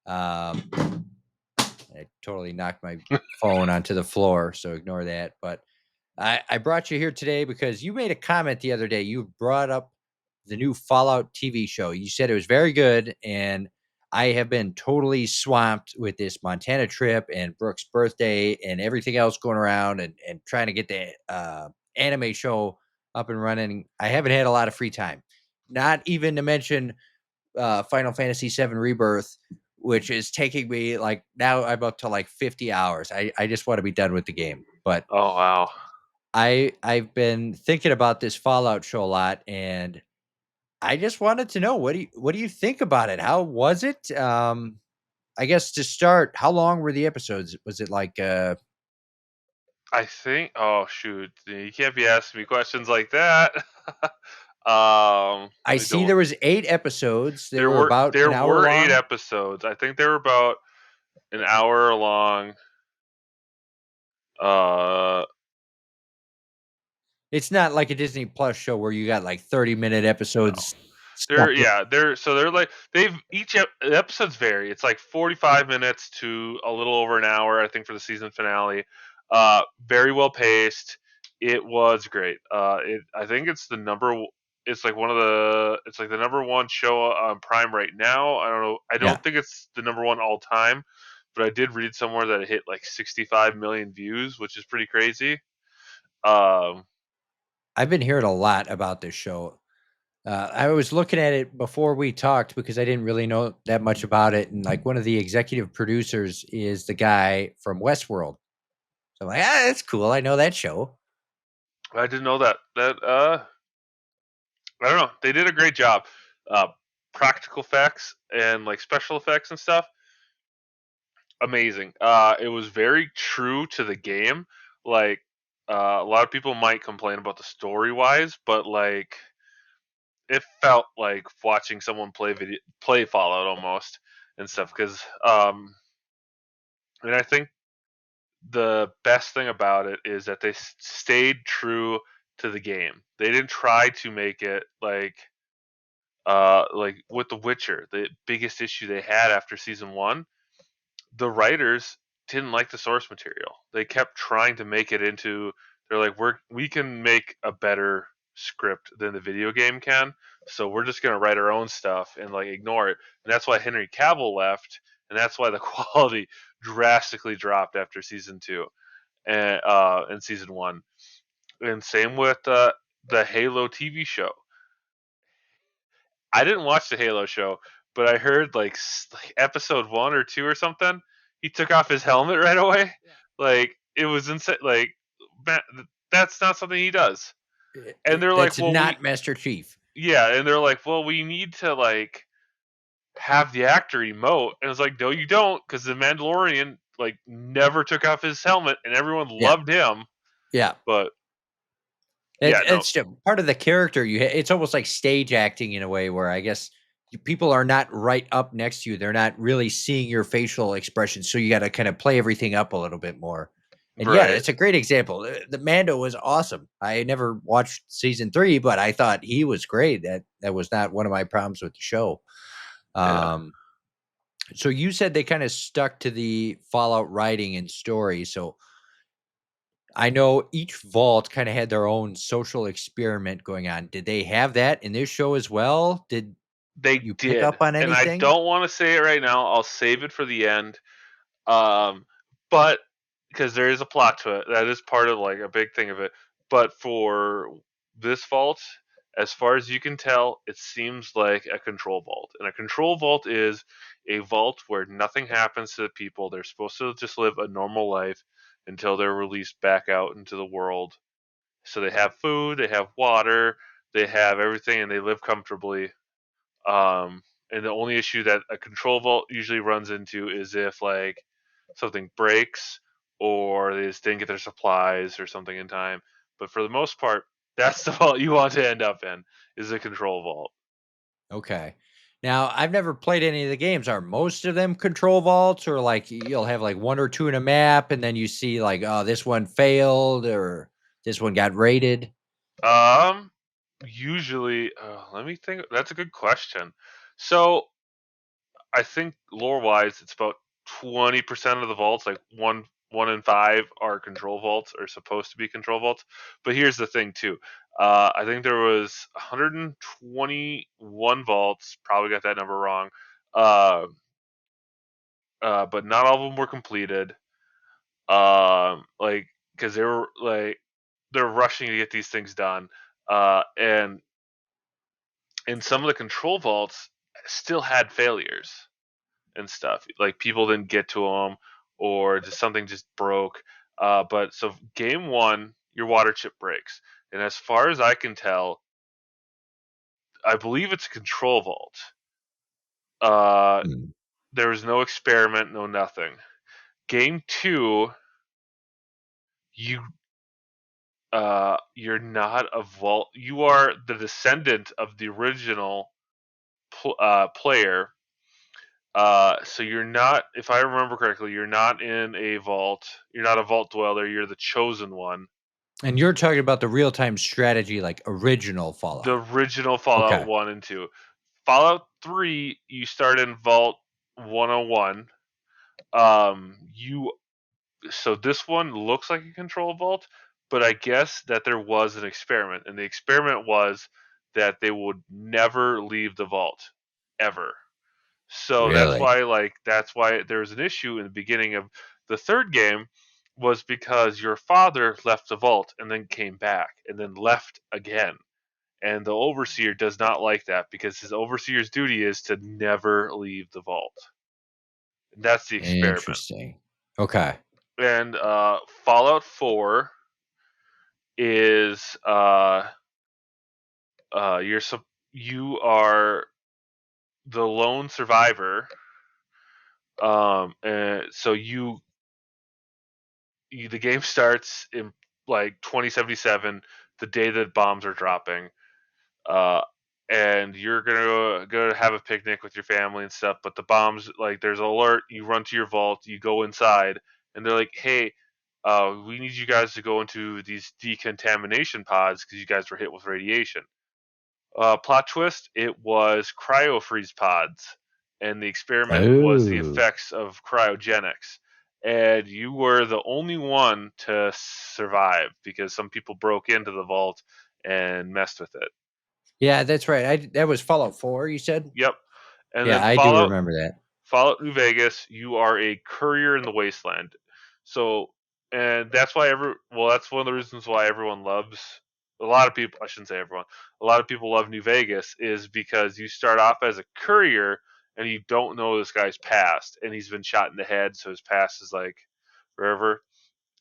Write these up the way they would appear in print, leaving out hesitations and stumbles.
I totally knocked my phone onto the floor, so ignore that. But I brought you here today because you made a comment the other day. You brought up the new Fallout TV show. You said it was very good, and I have been totally swamped with this Montana trip and Brooke's birthday and everything else going around and trying to get the anime show up and running. I haven't had a lot of free time. Not even to mention Final Fantasy VII Rebirth, which is taking me like now I'm up to like 50 hours. I just want to be done with the game. But Oh wow. I've been thinking about this Fallout show a lot, and I just wanted to know what do you think about it? How was it? I guess to start, how long were the episodes? Was it like I think. Oh shoot, you can't be asking me questions like that. I Let me see double. there was 8 episodes. They There were were about there an hour were eight long. episodes. I think they were about an hour long. Uh, It's not like a Disney Plus show where you got like 30-minute no. episodes They're stuck in. yeah, they're like they've the episodes vary. It's like 45 minutes to a little over an hour, I think, for the season finale. Very well paced. It was great. I think it's the it's like it's like the number one show on Prime right now. I don't know. I Yeah. don't think it's the number one all time, but I did read somewhere that it hit like 65 million views, which is pretty crazy. Um, I've been hearing a lot about this show. I was looking at it before we talked because I didn't really know that much about it. And like one of the executive producers is the guy from Westworld. So I'm like, that's cool. I know that show. I didn't know that. I don't know. They did a great job. Uh, Practical effects and like special effects and stuff, amazing. It was very true to the game. Like a lot of people might complain about the story wise, but like it felt like watching someone play Fallout almost and stuff. Because and I think the best thing about it is that they stayed true to the game. They didn't try to make it like with The Witcher, the biggest issue they had after season one, the writers didn't like the source material. They kept trying to make it into. They're like, we can make a better script than the video game can, so we're just gonna write our own stuff and like ignore it. And that's why Henry Cavill left, and that's why the quality drastically dropped after season two and season one. And same with the Halo TV show. I didn't watch the Halo show, but I heard like episode one or two or something. He took off his helmet right away. Like it was insane. Like man, that's not something he does. And they're like, That's well, not Master Chief. yeah, and they're like, well, we need to like have the actor emote. And it's like, no, you don't, because the Mandalorian like never took off his helmet, and everyone Yeah. loved him. Yeah. But It's yeah, no, it's just part of the character. It's almost like stage acting in a way where I guess people are not right up next to you. They're not really seeing your facial expressions, so you got to kind of play everything up a little bit more. And yeah, right, it's a great example. The Mando was awesome. I never watched season 3, but I thought he was great. That was not one of my problems with the show. yeah. Um, so you said they kind of stuck to the Fallout writing and story. So I know each vault kind of had their own social experiment going on. Did they have that in this show as well? Did They you pick did, up on and I anything? don't want to say it right now. I'll save it for the end. Um, but because there is a plot to it, that is part of like a big thing of it. But for this vault, as far as you can tell, it seems like a control vault. And a control vault is a vault where nothing happens to the people. They're supposed to just live a normal life until they're released back out into the world. So they have food, they have water, they have everything, and they live comfortably. And the only issue that a control vault usually runs into is if like something breaks or they just didn't get their supplies or something in time. But for the most part, that's the vault you want to end up in is a control vault. Okay. Now, I've never played any of the games. Are most of them control vaults, or like you'll have like one or two in a map and then you see like, oh, this one failed or this one got raided? Um, Usually, let me think. That's a good question. So I think lore wise, it's about 20% of the vaults, like one in five, are control vaults, or supposed to be control vaults. But here's the thing too. I think there was 121 vaults. Probably got that number wrong. Uh, but not all of them were completed. Like, because they're rushing to get these things done. And some of the control vaults still had failures and stuff. Like, people didn't get to them, or just something just broke. But so game one, your water chip breaks, and as far as I can tell, I believe it's a control vault. Hmm. There was no experiment, no nothing. Game two, you you're not a vault. You are the descendant of the original player. So you're not, if I remember correctly, you're not in a vault. You're not a vault dweller. You're the chosen one. And you're talking about the real time strategy, like original The Fallout. original Fallout Okay. 1 and 2. Fallout 3, you start in Vault 101. You So this one looks like a control vault, but I guess that there was an experiment, and the experiment was that they would never leave the vault ever. So Really? that's why there was an issue in the beginning of the third game, was because your father left the vault and then came back and then left again. And the overseer does not like that, because his overseer's duty is to never leave the vault. And that's the experiment. Interesting. Okay. And Fallout 4 is you're you are the lone survivor. And so the game starts in like 2077, the day that bombs are dropping. Uh, and you're gonna go have a picnic with your family and stuff. But the bombs, like, there's an alert. You run to your vault. You go inside, and they're like, "Hey, we need you guys to go into these decontamination pods because you guys were hit with radiation." Plot twist: it was cryofreeze pods, and the experiment was the Oh. effects of cryogenics. And you were the only one to survive, because some people broke into the vault and messed with it. Yeah, that's right. That was Fallout 4, you said? Yep. And Yeah, then I do remember that. Fallout New Vegas, you are a courier in the wasteland. So, and that's why that's one of the reasons why everyone loves, a lot of people, I shouldn't say everyone, a lot of people love New Vegas, is because you start off as a courier and you don't know this guy's past, and he's been shot in the head, so his past is like wherever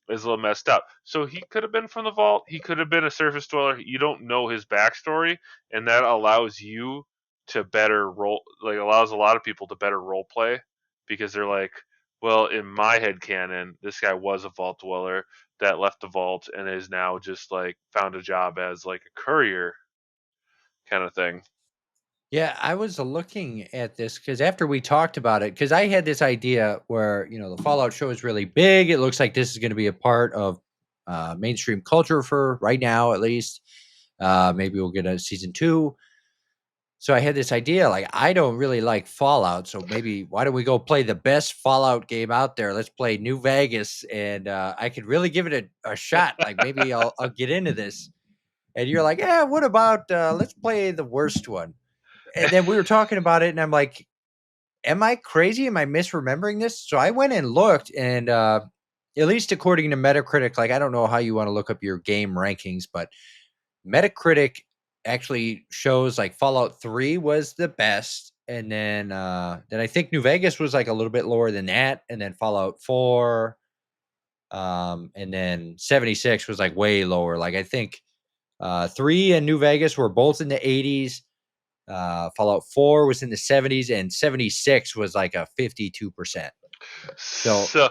is a little messed up. So he could have been from the vault. He could have been a surface dweller. You don't know his backstory, and that allows you to better role. Like, allows a lot of people to better role play, because they're like, well, in my head canon, this guy was a vault dweller that left the vault and is now just like found a job as like a courier kind of thing. Yeah, I was looking at this because after we talked about it, because I had this idea where, the Fallout show is really big. It looks like this is going to be a part of mainstream culture for right now, at least. Maybe we'll get a season two. So I had this idea, like, I don't really like Fallout, so maybe why don't we go play the best Fallout game out there? Let's play New Vegas, and I could really give it a shot. Like, maybe I'll get into this. And you're like, yeah, what about let's play the worst one? And then we were talking about it, and I'm like, am I crazy? Am I misremembering this? So I went and looked, and at least according to Metacritic, like, I don't know how you want to look up your game rankings, but Metacritic actually shows like Fallout 3 was the best. And then I think New Vegas was like a little bit lower than that. And then Fallout 4, and then 76 was like way lower. Like, I think 3 and New Vegas were both in the 80s. Fallout 4 was in the 70s, and 76 was like a 52%. So So, all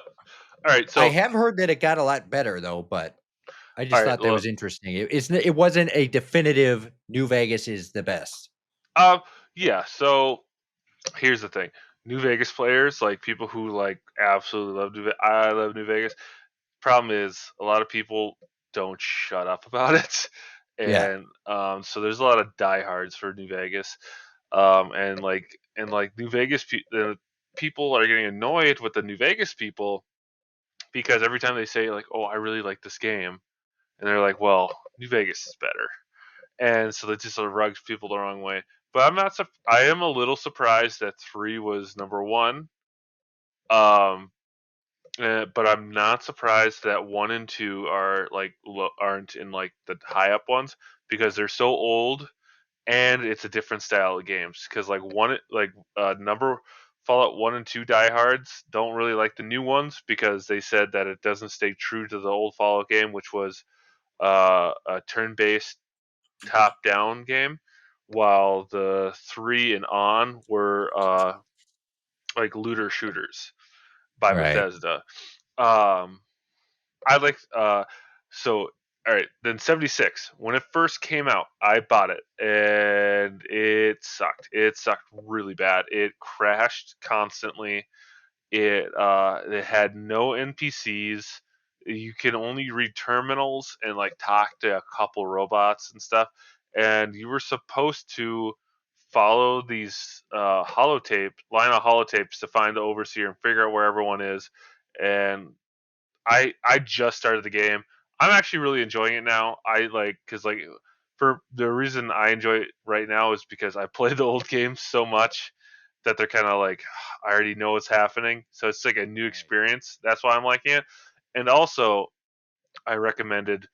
right. I So, have heard that it got a lot better though, but I all just right. thought that Look, was interesting. It wasn't a definitive New Vegas is the best. um, yeah. So here's the thing: New Vegas players, like people who like absolutely love I love New Vegas. Problem is, a lot of people don't shut up about it, Yeah. and so there's a lot of diehards for New Vegas, and like and like New Vegas, the people are getting annoyed with the New Vegas people because every time they say like, "Oh, I really like this game," and they're like, "Well, New Vegas is better," and so that just sort of rubs people the wrong way. But I'm not. I am a little surprised that 3 was number one. Um, but I'm not surprised that 1 and 2 are like aren't in like the high up ones because they're so old and it's a different style of games. Because like number Fallout 1 and 2 diehards don't really like the new ones because they said that it doesn't stay true to the old Fallout game, which was a turn-based top-down game, while the 3 and on were like looter shooters by Right. Bethesda. Um, I like so all right, then 76. When it first came out, I bought it and it sucked. It sucked really bad. It crashed constantly. It had no NPCs. You can only read terminals and like talk to a couple robots and stuff. And you were supposed to follow these line of holotapes to find the overseer and figure out where everyone is. And I just started the game. I'm actually really enjoying it now. I like because like for the reason I enjoy it right now is because I play the old games so much that they're kind of like I already know what's happening, so it's like a new Right. experience. That's why I'm liking it. And also, I recommended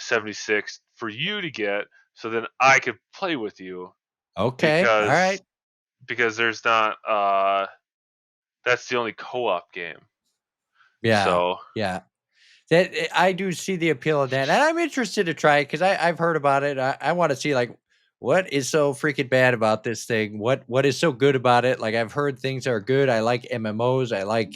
76 for you to get, so then I could play with you Okay. All because right. there's not that's the only co-op game. Yeah. So Yeah. That I do see the appeal of that, and I'm interested to try it because I've heard about it. I want to see like what is so freaking bad about this thing. What is so good about it? Like I've heard things are good. I like MMOs. I like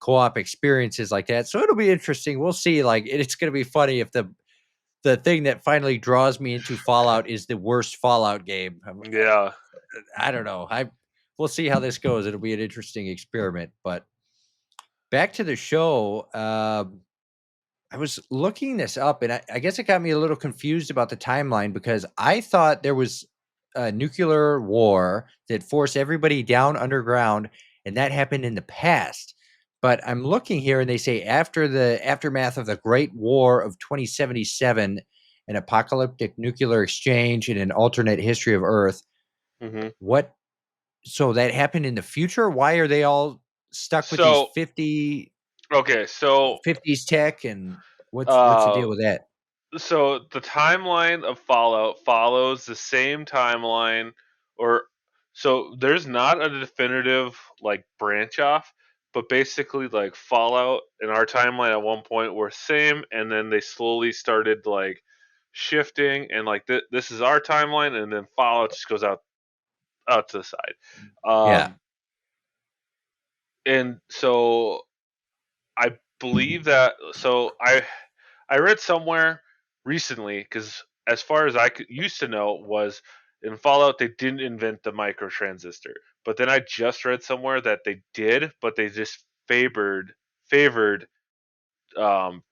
co-op experiences like that. So it'll be interesting. We'll see. Like it's going to be funny if the thing that finally draws me into Fallout is the worst Fallout game. yeah. I don't know. I We'll see how this goes. It'll be an interesting experiment. But back to the show. I was looking this up, and I guess it got me a little confused about the timeline because I thought there was a nuclear war that forced everybody down underground, and that happened in the past. But I'm looking here, and they say after the aftermath of the Great War of 2077, an apocalyptic nuclear exchange in an alternate history of Earth. hmm What? So that happened in the future? Why are they all stuck with these So 50s tech, and what's the uh, deal with that? the timeline of Fallout follows the same timeline, or so there's not a definitive like branch off, but basically like Fallout and our timeline at one point were same, and then they slowly started like shifting, and like this is our timeline, and then Fallout just goes out to the side. Yeah. Um, and so I believe that I read somewhere recently because as far as used to know was in Fallout they didn't invent the microtransistor, but then I just read somewhere that they did, but they just favored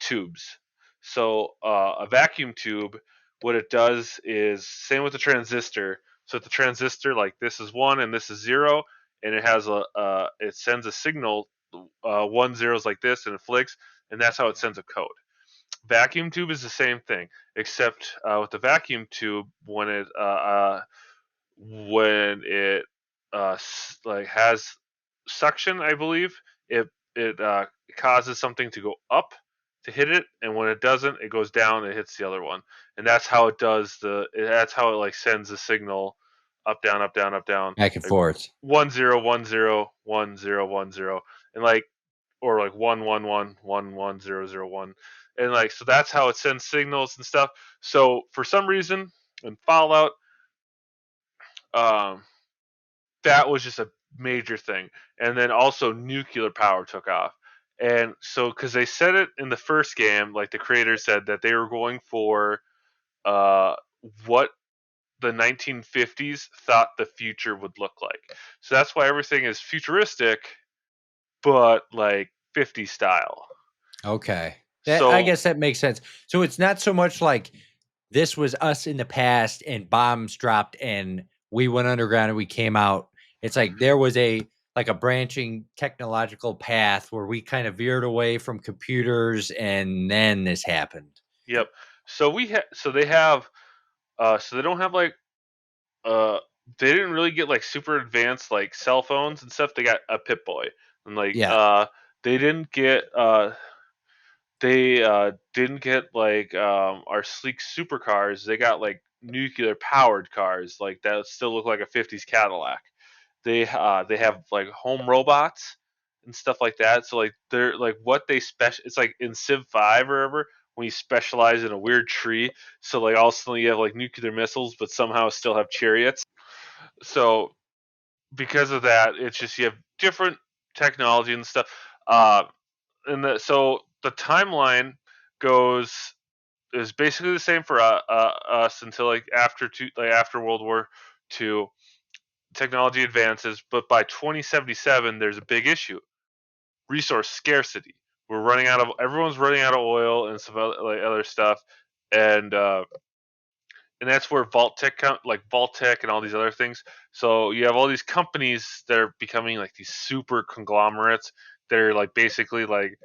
tubes. So a vacuum tube, what it does is same with the transistor. So the transistor, like this is one and this is zero, and it has it sends a signal. 1 zeros like this, and it flicks, and that's how it sends a code. Vacuum tube is the same thing, except with the vacuum tube, when it like has suction, I believe it causes something to go up to hit it, and when it doesn't, it goes down and it hits the other one, and that's how it does that's how it like sends the signal up down up down up down Back and like forth. 1 0 1 0 1 0 1 0 and like or like 1 1 1 1 1 0 0 1 and like so that's how it sends signals and stuff. So for some reason in Fallout, um, that was just a major thing. And then also nuclear power took off. And so, because they said it in the first game, like the creators said that they were going for uh, what the 1950s thought the future would look like. So that's why everything is futuristic, but like 50 style. Okay. That I So guess that makes sense. So it's not so much like this was us in the past and bombs dropped and we went underground and we came out It's like there was a branching technological path where we kind of veered away from computers, and then this happened. Yep. So they have so they don't have like uh they didn't really get like super advanced like cell phones and stuff. They got a Pip Boy. And like Yeah. they didn't get didn't get like our sleek supercars. They got like nuclear powered cars like that still look like a 50s Cadillac. They have like home robots and stuff like that. So like they're like what they special. It's like in Civ 5 or whatever when you specialize in a weird tree. So like all of a sudden you have like nuclear missiles, but somehow still have chariots. So because of that, it's just you have different technology and stuff. Uh, so the timeline goes is basically the same for us until like after World War II. Technology advances, but by 2077, there's a big issue: resource scarcity. Everyone's running out of oil and some other stuff, and that's where Vault-Tec and all these other things. So you have all these companies that are becoming like these super conglomerates that are like basically like,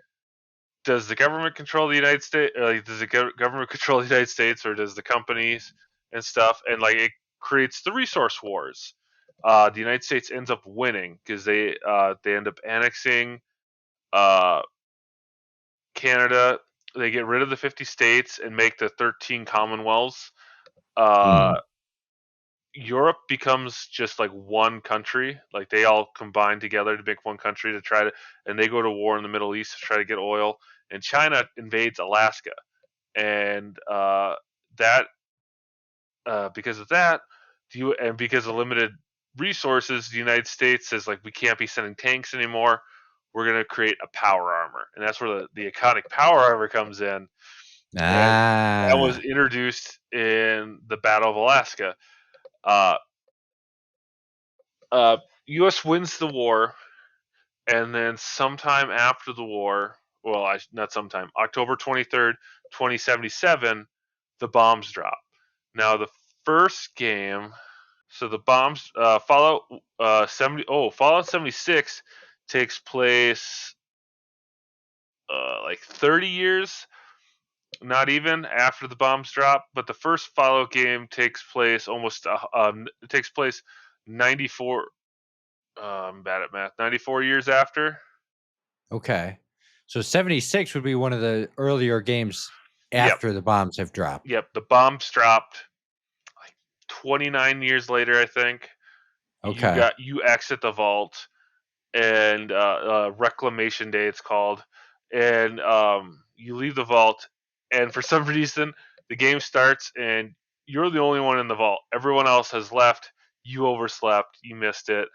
does the government control the United States? Like, does the government control the United States, or does the companies and stuff? And like it creates the resource wars. The United States ends up winning because they end up annexing uh, Canada. They get rid of the 50 states and make the 13 commonwealths. Uh, Mm. Europe becomes just like one country. Like they all combine together to make one country to try to, and they go to war in the Middle East to try to get oil. And China invades Alaska, and that because of that, and because of limited resources, the United States says like we can't be sending tanks anymore. We're going to create a power armor, and that's where the iconic power armor comes in, and that was Ah. introduced in the Battle of Alaska. Uh, U.S. wins the war, and then sometime after the war, well, not sometime, October 23rd, 2077, the bombs drop. Now, the first game, so the bombs, Fallout 76 takes place like 30 years, not even after the bombs drop, but the first Fallout game takes place it takes place 94, I'm bad at math, 94 years after. Okay. So 76 would be one of the earlier games Yep. after the bombs have dropped. Yep, the bombs dropped like 29 years later, I think. Okay. You exit the vault, and Reclamation Day it's called, and you leave the vault, and for some reason the game starts, and you're the only one in the vault. Everyone else has left. You overslept. You missed it,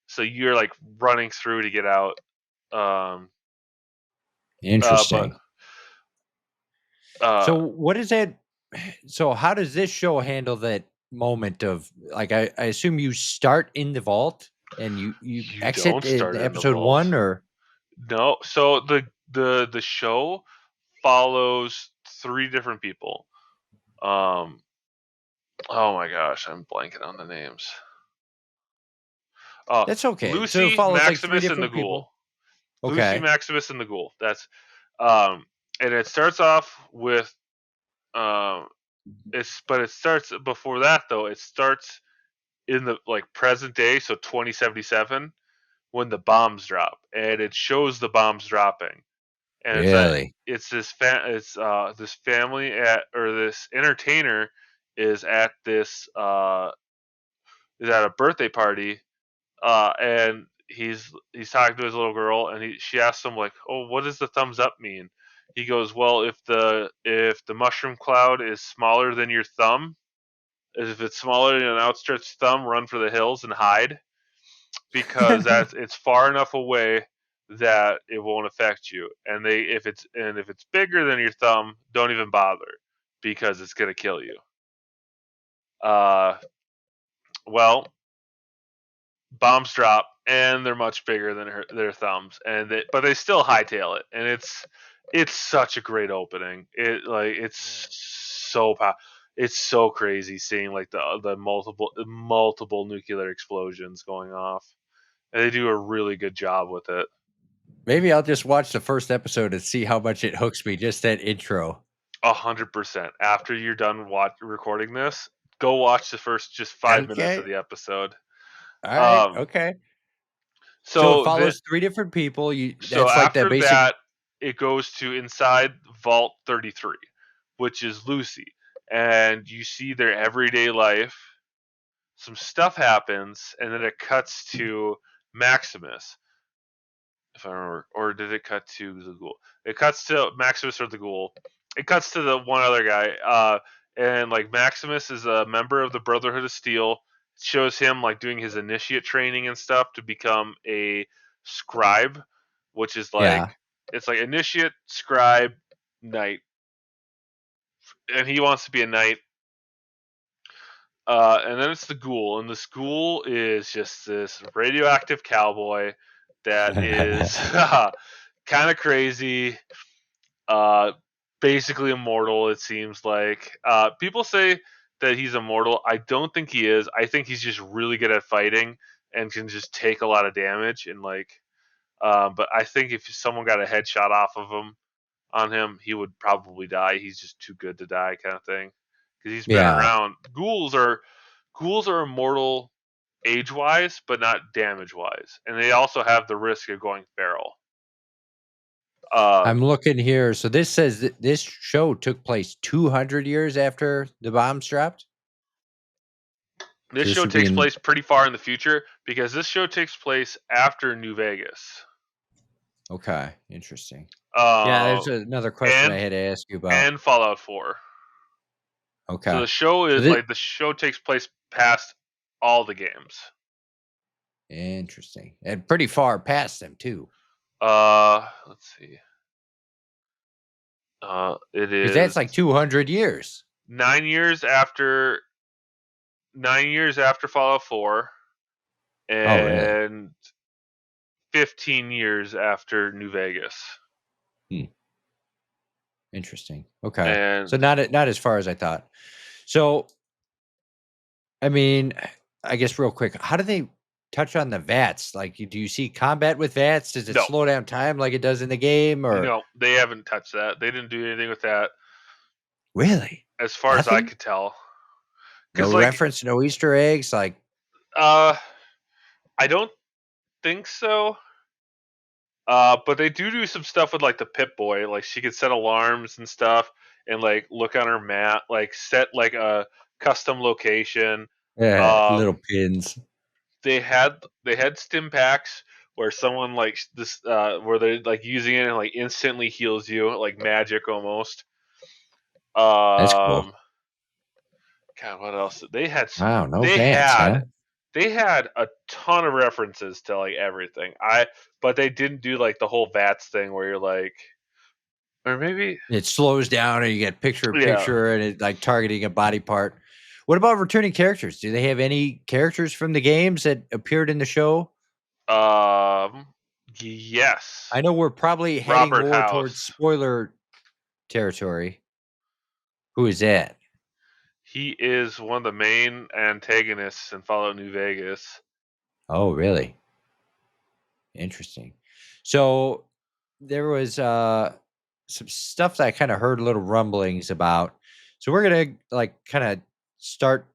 so you're like running through to get out. Um, but Interesting. uh, So what is that? So how does this show handle that moment of like I assume you start in the vault and you you exit don't in start in the episode vault. 1 or No, so the show follows three different people. Um, oh my gosh, I'm blanking on the names. that's okay. So it Lucy, follows like 3 Maximus, and the different people. Ghoul. Lucy, Okay. Maximus, and the Ghoul. That's and it starts off with um, it starts before that though. It starts in the like present day, so 2077 when the bombs drop, and it shows the bombs dropping, and Really? this family at or this entertainer is at this is at a birthday party, and he's talking to his little girl, and she asks him like, "Oh, what does the thumbs up mean?" He goes, "Well, if the mushroom cloud is smaller than your thumb, if it's smaller than an outstretched thumb, run for the hills and hide because it's far enough away that it won't affect you. And if it's bigger than your thumb, don't even bother because it's gonna kill you." Uh, well, bombs drop and they're much bigger than their thumbs, but they still hightail it, and it's such a great opening. It's so powerful. it's so crazy seeing like the multiple nuclear explosions going off. And they do a really good job with it. Maybe I'll just watch the first episode and see how much it hooks me. Just that intro. 100%. After you're done recording this, go watch the first just 5 minutes of Okay. the episode. All right. Um, Okay. So it so the follows three different people. You so that's like the after basic. that, it goes to inside Vault 33, which is Lucy, and you see their everyday life. Some stuff happens, and then it cuts to Maximus, if I remember, or did it cut to the Ghoul? It cuts to Maximus or the Ghoul. It cuts to the one other guy, and like Maximus is a member of the Brotherhood of Steel. It shows him like doing his initiate training and stuff to become a scribe, which is like Yeah. it's like initiate, scribe, knight, and he wants to be a knight. And then it's the Ghoul, and this Ghoul is just this radioactive cowboy that is kind of crazy, uh, basically immortal. It seems like people say that he's immortal. I don't think he is. I think he's just really good at fighting and can just take a lot of damage. And like, but I think if someone got a headshot off of him on him, he would probably die. He's just too good to die, kind of thing. Because he's been Yeah. around. Ghouls are immortal age wise, but not damage wise, and they also have the risk of going feral. I'm Um, looking here. So this says that this show took place 200 years after the bombs dropped. this So this show would be takes in. place pretty far in the future because this show takes place after New Vegas. Okay. Interesting. Yeah. Uh, There's another question I and had to ask you about. and Fallout 4. So Okay. the show So is this. like the show takes place past all the games. Interesting. And pretty far past them too. Let's see. It Because that's is like 200 years. 9 years after 9 years after Fallout 4, Oh, really? and 15 years after New Vegas. Hmm. Interesting. Okay. So And not as far as I thought. So I mean, I guess real quick, how do they touch on the VATS? Like, do you see combat with VATS? Does it no, slow down time like it does in the game, or no, they haven't touched that. They didn't do anything with that, really as far as I nothing? could tell. No Because, like, reference, no Easter eggs. Like, uh, I don't think so. But they do some stuff with like the Pip Boy. Like, she could set alarms and stuff, and like look on her map, like set like a custom location. yeah, little Um, pins. they had stim packs where someone like this where they're like using it and like instantly heals you like magic almost. That's cool. um God, what else they had? Wow, no they VATS, had huh? they had a ton of references to like everything. But they didn't do like the whole VATS thing where you're like, or maybe, It slows down, and you get picture in yeah. picture, and it like targeting a body part. What about returning characters? Do they have any characters from the games that appeared in the show? um yes. I know we're probably heading Robert more towards House. spoiler territory. Who is that? He is one of the main antagonists in Fallout New Vegas. Oh, really? Interesting. So there was some stuff that I kind of heard little rumblings about. So we're gonna like kind of start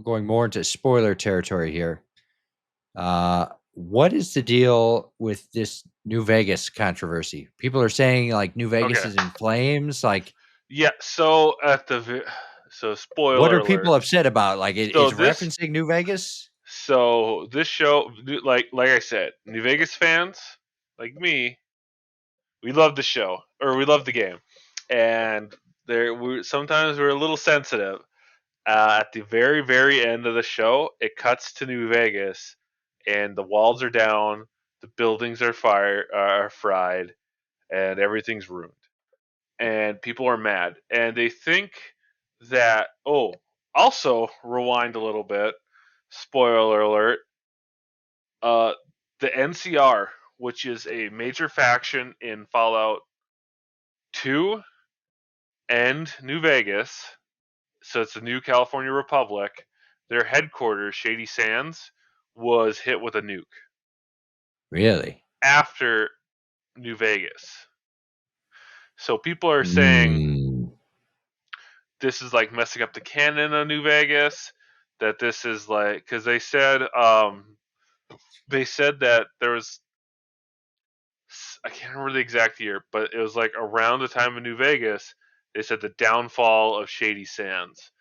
going more into spoiler territory here. What is the deal with this New Vegas controversy? People are saying like New Vegas Okay. is in flames. Like, Yeah, so so what spoiler are alert. people upset about? Like, it So is this referencing New Vegas. so this show, like I said, New Vegas fans like me, we love the show or we love the game. And sometimes we're a little sensitive. At the very very end of the show, it cuts to New Vegas and the walls are down, the buildings are fried, and everything's ruined. And people are mad and they think that, oh, also rewind a little bit, spoiler alert, uh the NCR, which is a major faction in Fallout 2 and New Vegas, so it's the New California Republic. Their headquarters, Shady Sands, was hit with a nuke Really? after New Vegas. So people are saying Mm. this is like messing up the canon of New Vegas. That this is like because they said that there was, I can't remember the exact year, but it was like around the time of New Vegas. They said the downfall of Shady Sands,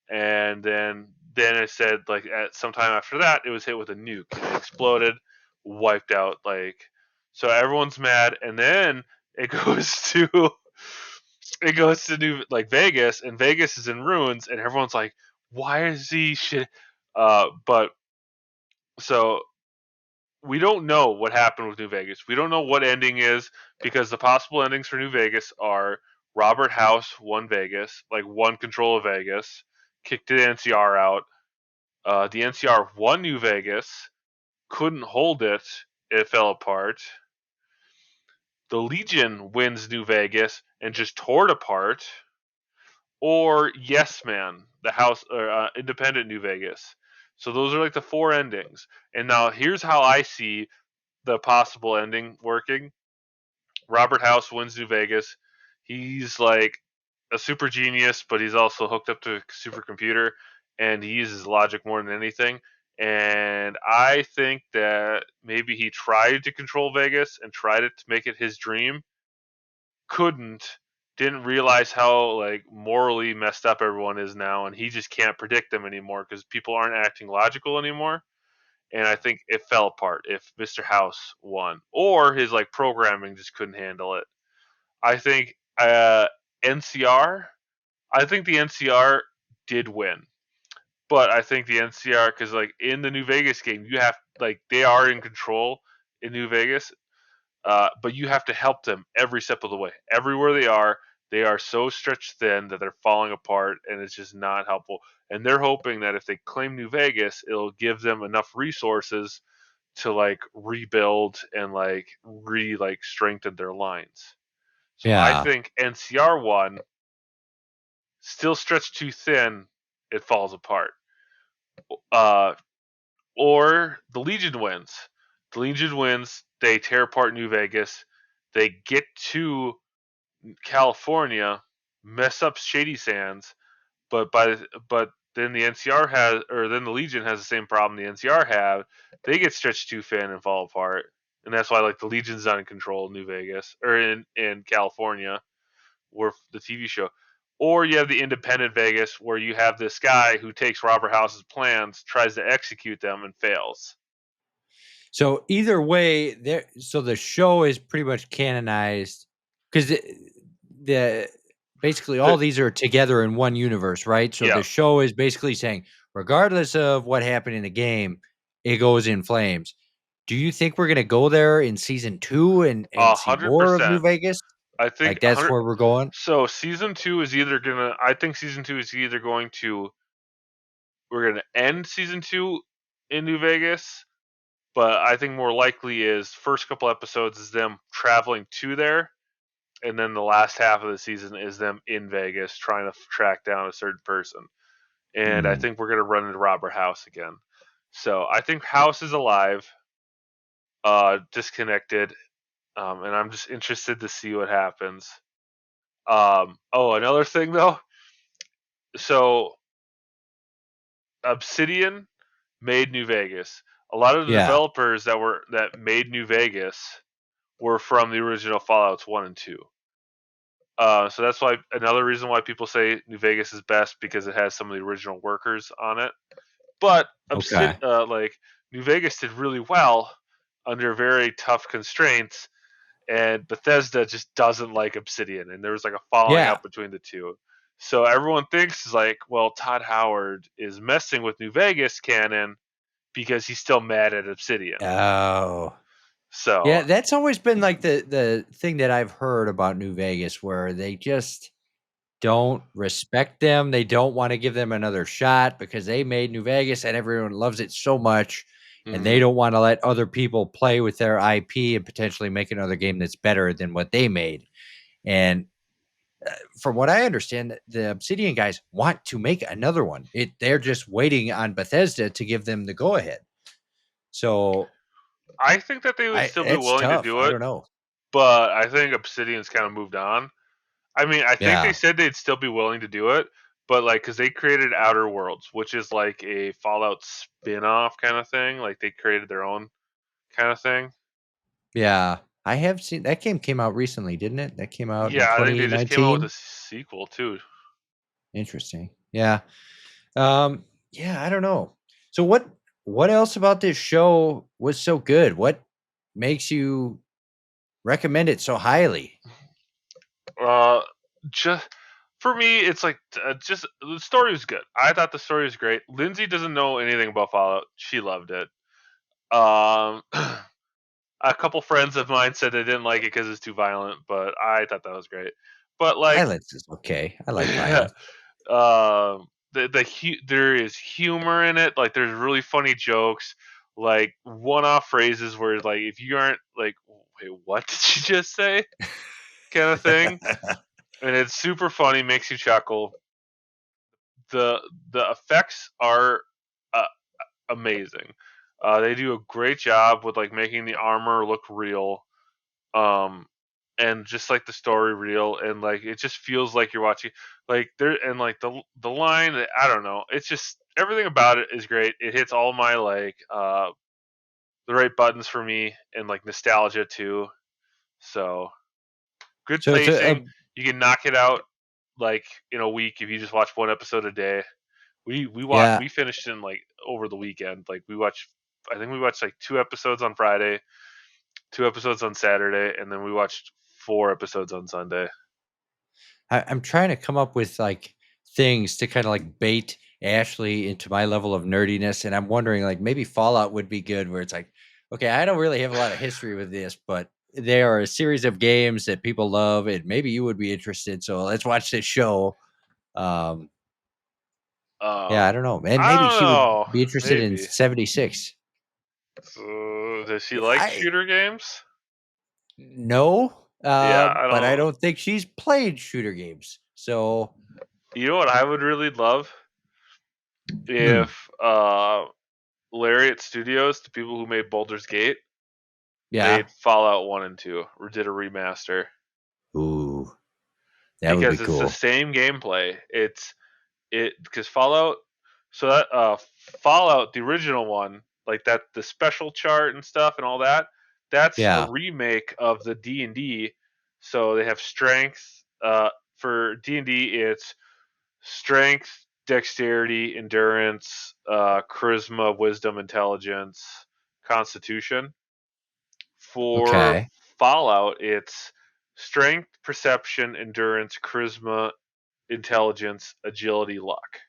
and then it said like at some time after that it was hit with a nuke. It exploded, wiped out like, so everyone's mad, and then it goes to it goes to New like Vegas, and Vegas is in ruins, and everyone's like, why is he shit? But so we don't know what happened with New Vegas. We don't know what ending is because the possible endings for New Vegas are Robert House won Vegas, like won control of Vegas, kicked the NCR out. The NCR won New Vegas, couldn't hold it, it fell apart. The Legion wins New Vegas and just tore it apart. Or Yes Man, the house or independent New Vegas. So those are like the four endings. And now here's how I see the possible ending working. Robert House wins New Vegas. He's like a super genius, but he's also hooked up to a supercomputer, and he uses logic more than anything. And I think that maybe he tried to control Vegas and tried it to make it his dream, couldn't, didn't realize how like morally messed up everyone is now, and he just can't predict them anymore because people aren't acting logical anymore. And I think it fell apart if Mr. House won, or his like programming just couldn't handle it. I think NCR. I think the NCR did win, but I think the NCR because like in the New Vegas game, you have like they are in control in New Vegas, but you have to help them every step of the way. Everywhere they are so stretched thin that they're falling apart, and it's just not helpful. And they're hoping that if they claim New Vegas, it'll give them enough resources to like rebuild and like strengthen their lines. So I Yeah. think NCR one still stretched too thin, it falls apart. Uh, or the Legion wins. The Legion wins. They tear apart New Vegas. They get to California, mess up Shady Sands, but then the NCR has, or then the Legion has the same problem the NCR have. They get stretched too thin and fall apart, and that's why like the Legion's not in control of New Vegas or in California, where the TV show. Or you have the independent Vegas, where you have this guy who takes Robert House's plans, tries to execute them, and fails. So either way, there. So the show is pretty much canonized because the basically all The, these are together in one universe, right? So yeah, the show is basically saying, regardless of what happened in the game, it goes in flames. Do you think we're gonna go there in season 2 a and see hundred more of New percent. Vegas? I think Like that's 100. where we're going? So season two is either gonna. I think season two is either going to. We're gonna end season two in New Vegas, but I think more likely is first couple episodes is them traveling to there, and then the last half of the season is them in Vegas trying to track down a certain person. And I Hmm. think we're gonna run into Robert House again. So I think House is alive, disconnected, and I'm just interested to see what happens. Oh, another thing though. So Obsidian made New Vegas. A lot of the Yeah. developers that made New Vegas were from the original Fallout's 1 and 2. So that's why another reason why people say New Vegas is best because it has some of the original workers on it. But Okay. like New Vegas did really well under very tough constraints, and Bethesda just doesn't like Obsidian, and there was like a falling Yeah. out between the two. So everyone thinks is like, well, Todd Howard is messing with New Vegas canon because he's still mad at Obsidian. Oh. Yeah, So that's always been like the thing that I've heard about New Vegas where they just don't respect them. They don't want to give them another shot because they made New Vegas and everyone loves it so much. And they mhm. don't want to let other people play with their IP and potentially make another game that's better than what they made. And from what I understand, the Obsidian guys want to make another one. They're just waiting on Bethesda to give them the go ahead. So I think that they would still be it's willing to tough. do I it, don't know. but I think Obsidian's kind of moved on. I mean, I think they Yeah, said they'd still be willing to do it, but like, because they created Outer Worlds, which is like a Fallout spin off kind of thing. Like, they created their own kind of thing. yeah. I have seen that game came out recently, didn't it? That came out in Yeah, I think they just came out with 2019. a sequel too. Interesting. Yeah. Yeah, I don't know. So what else about this show was so good? What makes you recommend it so highly? Uh, just for me, it's like just the story was good. I thought the story was great. Lindsay doesn't know anything about Fallout. She loved it. Um, a couple friends of mine said they didn't like it because it's too violent, but I thought that was great. But like, Violence is okay. I like yeah, violence. there is humor in it. Like, there's really funny jokes, like one-off phrases where like if you aren't like, wait, what did you just say, kind of thing, and it's super funny, makes you chuckle. the The effects are uh, amazing. They do a great job with like making the armor look real, um, and just like the story real, and like it just feels like you're watching like there, and like the line. I don't know. It's just everything about it is great. It hits all my like the right buttons for me, and like nostalgia too. So good So it's pacing. You can knock it out like in a week if you just watch one episode a day. yeah. We finished in like over the weekend. Like we watched, I think we watched like 2 episodes on Friday, 2 episodes on Saturday, and then we watched 4 episodes on Sunday. I'm trying to come up with like things to kind of like bait Ashley into my level of nerdiness, and I'm wondering like maybe Fallout would be good, where it's like, okay, I don't really have a lot of history with this, but there are a series of games that people love, and maybe you would be interested. So let's watch this show. Um, yeah, I Um, don't know, and I maybe don't she would know, be interested in maybe. 76. So, does she Yeah, like I shooter games? no, Yeah, I but I don't. don't think she's played shooter games. So You know what I would really love hmm, if Lariat Studios, the people who made Baldur's Gate, yeah, made Fallout 1 and 2 or did a remaster, ooh, that would be because it's the cool. same gameplay. It because Fallout, so that Fallout, the original one, like that, the special chart and stuff and all that, that's a Yeah. remake of the D&D. So they have strength, for D&D it's strength, dexterity, endurance, charisma, wisdom, intelligence, constitution. For Okay. Fallout, it's strength, perception, endurance, charisma, intelligence, agility, luck.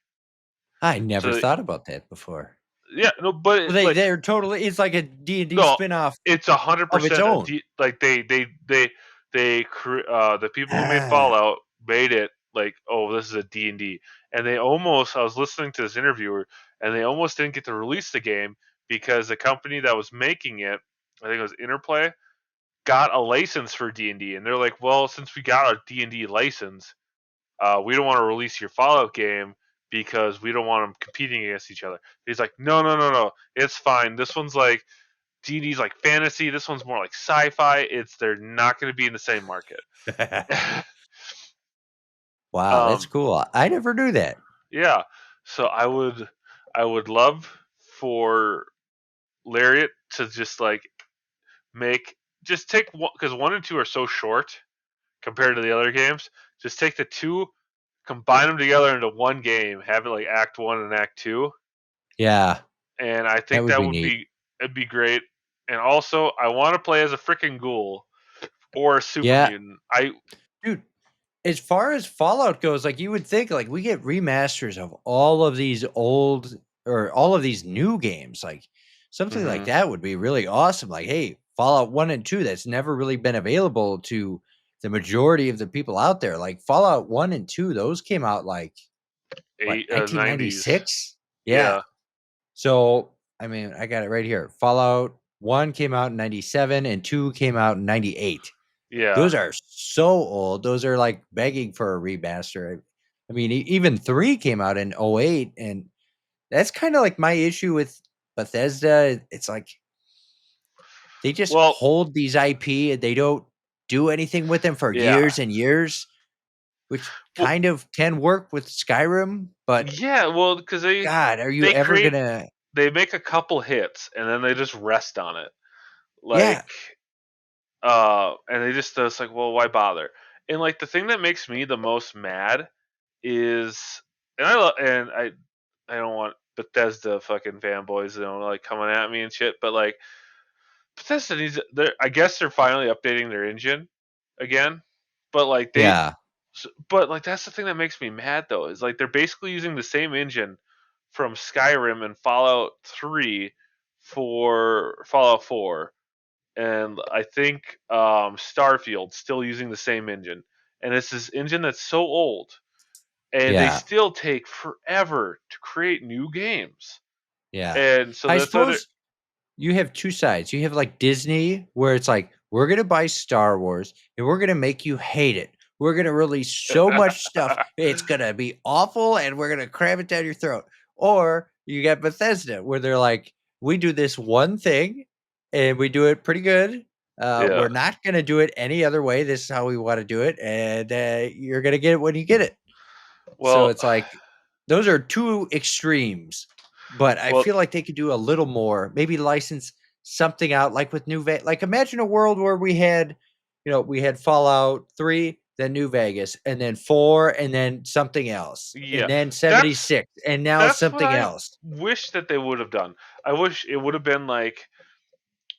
I never So thought about that before. yeah, no, but So it, like they're totally it's like a D&D no, spinoff it's a hundred of its percent a own. D. Like the people who made Ah, Fallout made it like, oh, this is a D and D, and they almost. I was listening to this interviewer, and they almost didn't get to release the game because the company that was making it, I think it was Interplay, got a license for D&D, and they're like, well, since we got a D&D license, we don't want to release your Fallout game because we don't want them competing against each other. He's like, no, no, no, no, it's fine. This one's like D&D's like fantasy. This one's more like sci-fi. They're not going to be in the same market. wow, that's um, cool. I never knew that. yeah. So I would love for Lariat to just like make just take one, because 1 and 2 are so short compared to the other games. Just take the two, combine them together into one game, have it like Act 1 and Act 2, Yeah, and I that think would that be would neat. be it'd be great. And also, I want to play as a freaking ghoul or a super Yeah, mutant. I dude, as far as Fallout goes, like you would think like we get remasters of all of these old or all of these new games. Like something like hmm that would be really awesome. Like, hey, Fallout 1 and 2 that's never really been available to the majority of the people out there. Like Fallout 1 and 2, those came out like what, 90s. 1996? Yeah. Yeah, So, I mean, I got it right here. Fallout 1 came out in 97 and 2 came out in 98. Yeah. Those are so old. Those are like begging for a remaster. I mean, even 3 came out in '08, and that's kind of like my issue with Bethesda. It's like they just Well, hold these IP and they don't do anything with them for yeah. years and years, which Well, kind of can work with Skyrim, but yeah. Well, because God, are you they ever create gonna? they make a couple hits and then they just rest on it. Yeah, Like, and they just it's like, well, why bother? And like the thing that makes me the most mad is, and I don't want Bethesda fucking fanboys, like coming at me and shit, but like Bethesda needs, I guess they're finally updating their engine again, but like yeah, but like that's the thing that makes me mad though, is like they're basically using the same engine from Skyrim and Fallout 3 for Fallout 4, and I think Starfield still using the same engine, and it's this engine that's so old, and they yeah, still take forever to create new games, yeah. and so I that's why they're suppose you have 2 sides. You have, like, Disney, where it's like, "We're gonna buy Star Wars, and we're gonna make you hate it. We're gonna release so much stuff, it's gonna be awful, and we're gonna cram it down your throat." Or you got Bethesda, where they're like, "We do this one thing, and we do it pretty good. yeah. We're not gonna do it any other way. This is how we wanna do it, and, you're gonna get it when you get it." So Well, it's like those are 2 extremes, but I well, feel like they could do a little more, maybe license something out like with like imagine a world where we had, we had Fallout 3, then New Vegas, and then 4, and then something else, yeah. and then That's 76, and now that's what something I else. wish that they would have done. I wish it would have been like,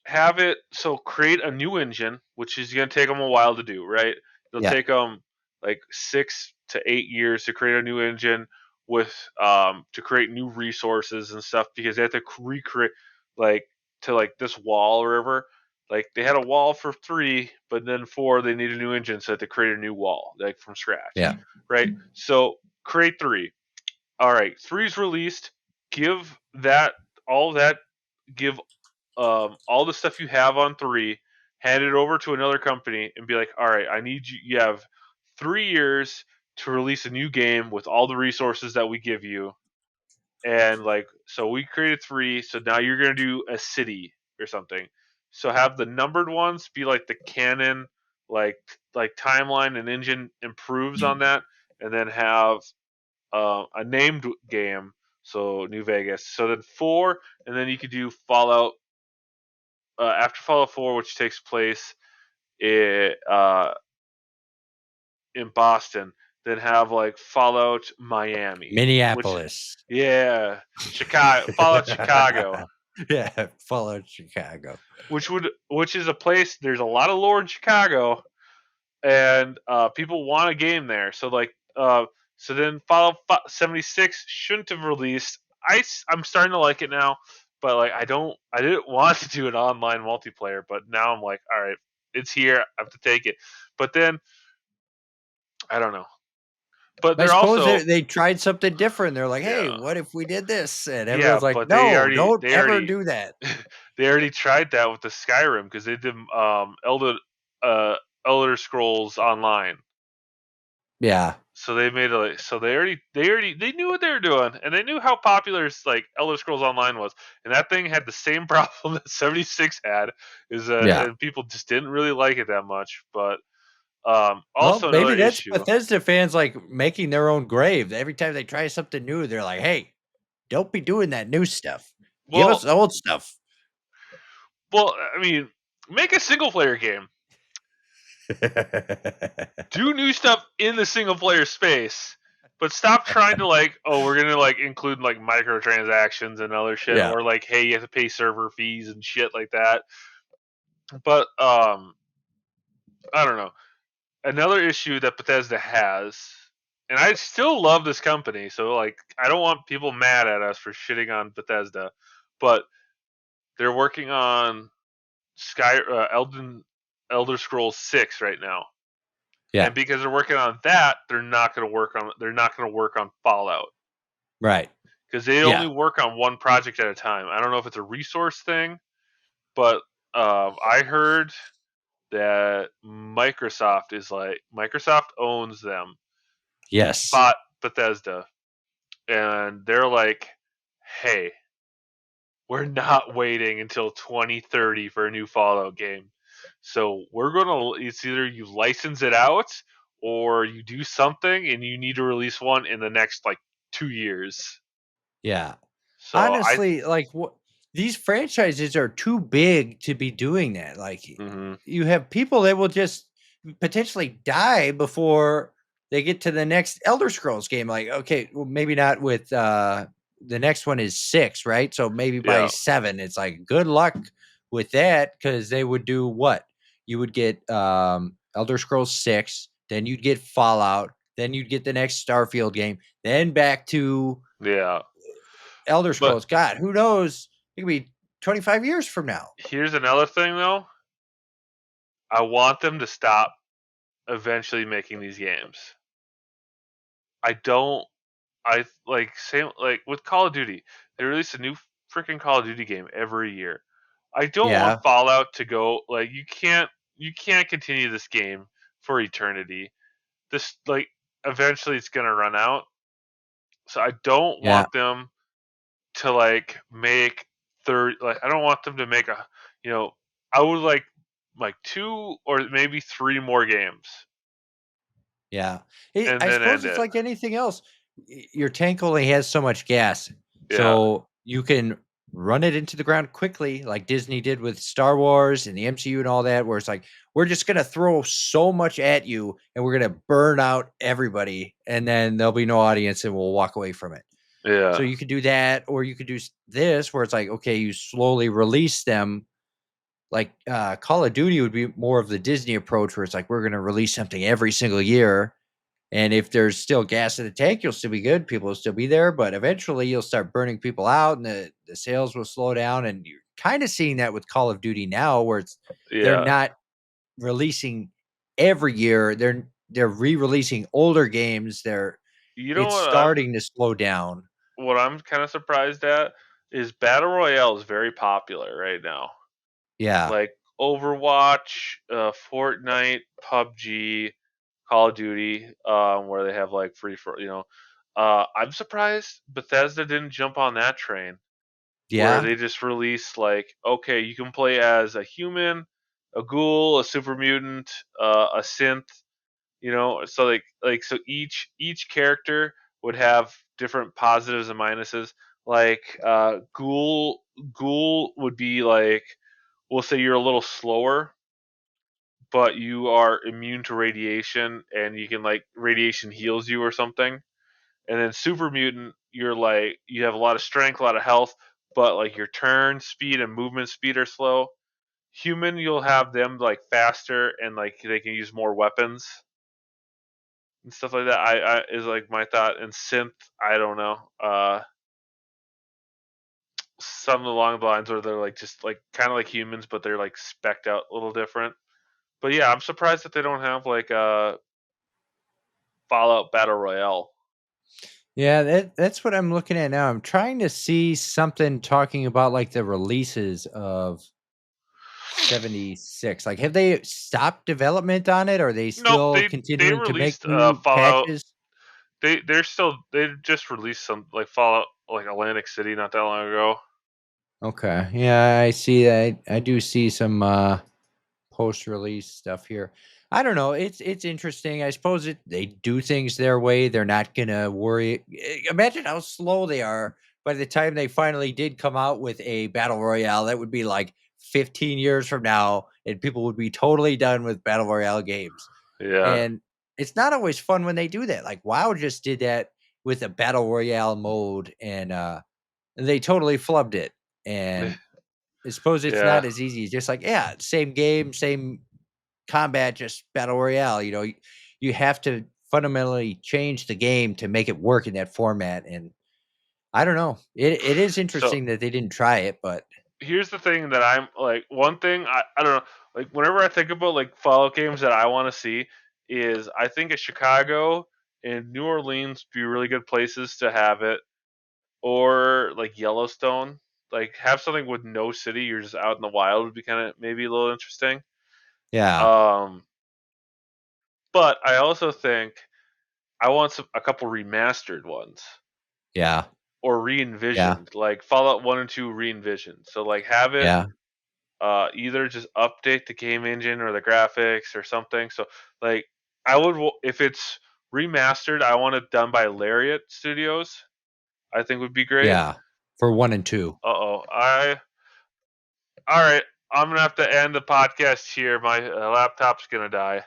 have it so create a new engine, which is going to take them a while to do, right? It'll Yeah, take them like 6 to 8 years to create a new engine with to create new resources and stuff, because they have to recreate, like, to like this wall or whatever. Like they had a wall for 3, but then 4 they need a new engine, so they have to create a new wall like from scratch, yeah, right? So create 3. All right, three's released. Give that all that. Give all the stuff you have on 3. Hand it over to another company and be like, all right, I need you. You have 3 years to release a new game with all the resources that we give you. And like, so we created 3. So now you're gonna do a city or something. So have the numbered ones be like the canon, like timeline and engine improves on that, and then have a named game, so New Vegas. So then 4, and then you could do Fallout after Fallout 4, which takes place in, in Boston. Then have like Fallout Miami, which, Minneapolis. yeah, Chicago, Fallout Chicago, Yeah, Fallout Chicago. which is a place. There's a lot of lore in Chicago, and people want a game there. So like, so then Fallout 76 shouldn't have released. I'm starting to like it now, but like I didn't want to do an online multiplayer, but now I'm like, all right, it's here. I have to take it. But then I don't know. But I they're suppose also, they tried something different. They're like, "Hey, yeah, what if we did this?" And yeah, everyone's like, but "No, don't ever do that." they already tried that with the Skyrim, because they did uh Elder Scrolls Online. Yeah, So they made a so they knew what they were doing, and they knew how popular like Elder Scrolls Online was, and that thing had the same problem that 76 had, is that, yeah. and people just didn't really like it that much. But Well, also another maybe that's issue. Bethesda fans like making their own grave. Every time they try something new, they're like, "Hey, don't be doing that new stuff. Give us Well, the old stuff." I mean, make a single player game. Do new stuff in the single player space, but stop trying to like, oh, we're gonna like include like microtransactions and other shit, Yeah. or like, hey, you have to pay server fees and shit like that. But I don't know. Another issue that Bethesda has, and I still love this company, so like I don't want people mad at us for shitting on Bethesda, but they're working on Elder Scrolls 6 right now. Yeah. And because they're working on that, they're not going to work on Fallout, Right. because they only Yeah. work on one project at a time. I don't know if it's a resource thing, but I heard that Microsoft owns them, Yes. bought Bethesda, and they're like, hey, we're not waiting until 2030 for a new Fallout game. So we're gonna it's either you license it out or you do something and you need to release one in the next like 2 years. Yeah. So I Honestly, like what these franchises are too big to be doing that. Like mm-hmm. you have people that will just potentially die before they get to the next Elder Scrolls game. Like, okay, well, maybe not with the next one is 6, right? So maybe by Yeah. 7, it's like good luck with that because they would do what? You would get Elder Scrolls 6, then you'd get Fallout, then you'd get the next Starfield game, then back to Yeah. Elder But Scrolls. God, who knows? It could be 25 years from now. here's another thing though. I want them to stop eventually making these games. I don't I like same like with Call of Duty. They release a new freaking Call of Duty game every year. I don't want Yeah, Fallout to go like you can't continue this game for eternity. This like eventually it's gonna run out. So I don't yeah, want them to like make 30 like I don't want them to make a you know I would like two or maybe three more games yeah. and I then suppose end it's it. like anything else. Your tank only has so much gas, Yeah. so you can run it into the ground quickly, like Disney did with Star Wars and the MCU and all that. Where it's like we're just gonna throw so much at you, and we're gonna burn out everybody, and then there'll be no audience, and we'll walk away from it. So Yeah. you could do that, or you could do this, where it's like, okay, you slowly release them. Like, Call of Duty would be more of the Disney approach where it's like, we're gonna release something every single year, and if there's still gas in the tank, you'll still be good, people will still be there, but eventually you'll start burning people out and the sales will slow down, and you're kinda seeing that with Call of Duty now where they're Yeah. not releasing every year, they're re-releasing older games, You know it's starting to slow down. what I'm kind of surprised at is Battle Royale is very popular right now. Yeah. Like Overwatch, Fortnite, PUBG, Call of Duty, where they have like free for I'm surprised Bethesda didn't jump on that train where Yeah. they just released like, okay, you can play as a human, a ghoul, a super mutant, a synth, so so each character would have different positives and minuses. Like ghoul would be like, we'll say you're a little slower, but you are immune to radiation, and you can like radiation heals you or something. And then super mutant, you're like you have a lot of strength, a lot of health, but like your turn speed and movement speed are slow. Human, you'll have them like faster and like they can use more weapons and stuff like that. I is like my thought. And synth, I don't know. Some along the lines where they're like just like kind of like humans, but they're like specked out a little different. But yeah, I'm surprised that they don't have like a Fallout Battle Royale. Yeah, that's what I'm looking at now. I'm trying to see something talking about like the releases of 76. Like, have they stopped development on it? Or are they Nope, still they continuing to make released new Fallout. patches? They just released some like Fallout like Atlantic City not that long ago. Okay. Yeah, I see. I do see some post-release stuff here. I don't know. It's interesting. I suppose they do things their way. They're not gonna worry. Imagine how slow they are by the time they finally did come out with a battle royale. That would be like 15 years from now, and people would be totally done with battle royale games. Yeah, And it's not always fun when they do that. Like WoW just did that with a battle royale mode, and they totally flubbed it. And I suppose it's yeah. not as easy. Just like, yeah, same game, same combat, just battle royale. You have to fundamentally change the game to make it work in that format. And I don't know. It is So interesting that they didn't try it, but here's the thing that I'm like one thing I don't know like whenever I think about like Fallout games that I want to see is I think of Chicago and New Orleans would be really good places to have it, or like Yellowstone, like have something with no city, you're just out in the wild would be kind of maybe a little interesting. Yeah. Um, but I also think I want a couple remastered ones Yeah. or Yeah. re-envisioned, like Fallout 1 and 2 re-envisioned. So like have it Yeah. either just update the game engine or the graphics or something. So like I would if it's remastered, I want it done by Lariat Studios. I think would be great. Yeah. For 1 and 2. Uh-oh. All right. I'm going to have to end the podcast here. My laptop's going to die.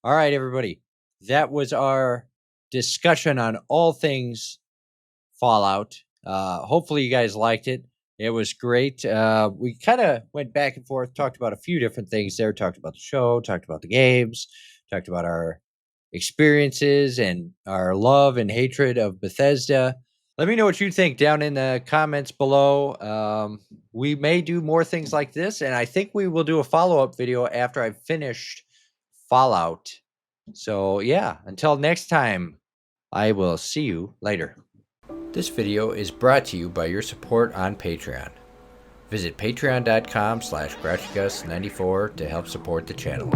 All right, everybody. That was our discussion on all things Fallout. Hopefully, you guys liked it. It was great. We kind of went back and forth, talked about a few different things there, talked about the show, talked about the games, talked about our experiences and our love and hatred of Bethesda. Let me know what you think down in the comments below. We may do more things like this, and I think we will do a follow up video after I've finished Fallout. So, yeah, until next time, I will see you later. This video is brought to you by your support on Patreon. Visit patreon.com/GrouchyGus94 to help support the channel.